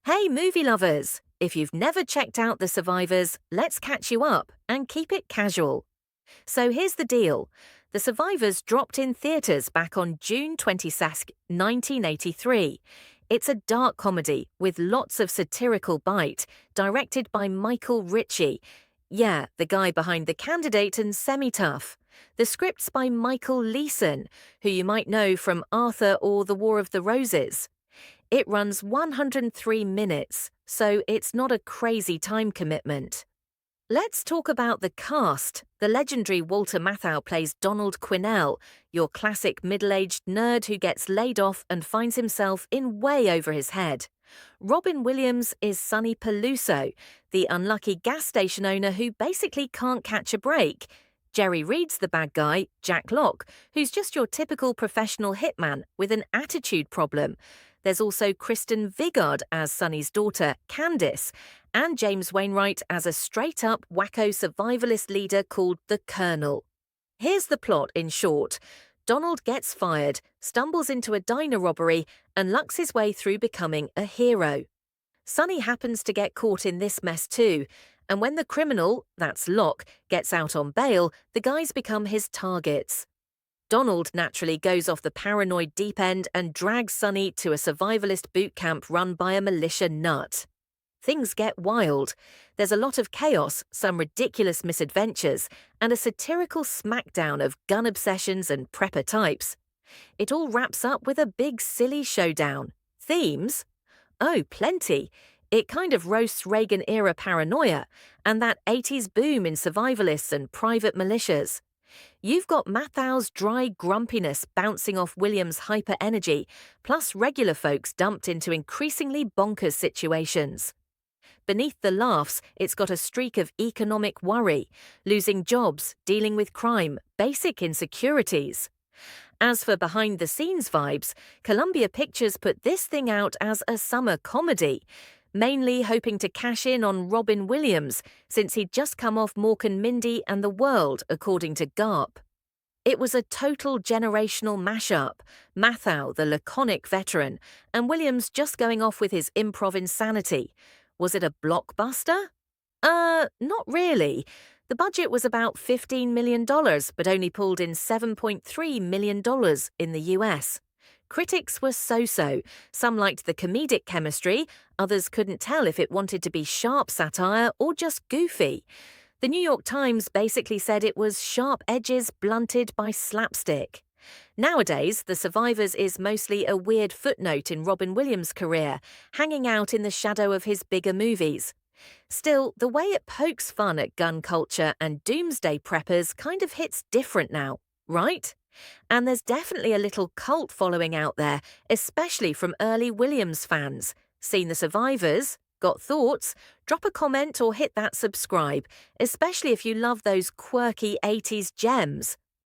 Hey, movie lovers! If you've never checked out The Survivors, let's catch you up and keep it casual. So here's the deal. The Survivors dropped in theatres back on June 22nd, 1983. It's a dark comedy with lots of satirical bite, directed by Michael Ritchie. Yeah, the guy behind The Candidate and Semi-Tough. The script's by Michael Leeson, who you might know from Arthur or The War of the Roses. It runs 103 minutes, so it's not a crazy time commitment. Let's talk about the cast. The legendary Walter Matthau plays Donald Quinelle, your classic middle-aged nerd who gets laid off and finds himself in way over his head. Robin Williams is Sonny Paluso, the unlucky gas station owner who basically can't catch a break. Jerry Reed's the bad guy, Jack Locke, who's just your typical professional hitman with an attitude problem. There's also Kristen Vigard as Sonny's daughter, Candice, and James Wainwright as a straight-up wacko survivalist leader called the Colonel. Here's the plot in short. Donald gets fired, stumbles into a diner robbery, and lucks his way through becoming a hero. Sonny happens to get caught in this mess too, and when the criminal, that's Locke, gets out on bail, the guys become his targets. Donald naturally goes off the paranoid deep end and drags Sonny to a survivalist boot camp run by a militia nut. Things get wild. There's a lot of chaos, some ridiculous misadventures, and a satirical smackdown of gun obsessions and prepper types. It all wraps up with a big silly showdown. Themes? Oh, plenty. It kind of roasts Reagan-era paranoia and that 80s boom in survivalists and private militias. You've got Matthau's dry grumpiness bouncing off Williams' hyper-energy, plus regular folks dumped into increasingly bonkers situations. Beneath the laughs, it's got a streak of economic worry, losing jobs, dealing with crime, basic insecurities. As for behind-the-scenes vibes, Columbia Pictures put this thing out as a summer comedy, mainly hoping to cash in on Robin Williams, since he'd just come off Mork and Mindy and The World, according to Garp. It was a total generational mashup, Matthau, the laconic veteran, and Williams just going off with his improv insanity. Was it a blockbuster? Not really. The budget was about $15 million, but only pulled in $7.3 million in the US. Critics were so-so. Some liked the comedic chemistry, others couldn't tell if it wanted to be sharp satire or just goofy. The New York Times basically said it was sharp edges blunted by slapstick. Nowadays, The Survivors is mostly a weird footnote in Robin Williams' career, hanging out in the shadow of his bigger movies. Still, the way it pokes fun at gun culture and doomsday preppers kind of hits different now, right? And there's definitely a little cult following out there, especially from early Williams fans. Seen The Survivors? Got thoughts? Drop a comment or hit that subscribe, especially if you love those quirky 80s gems.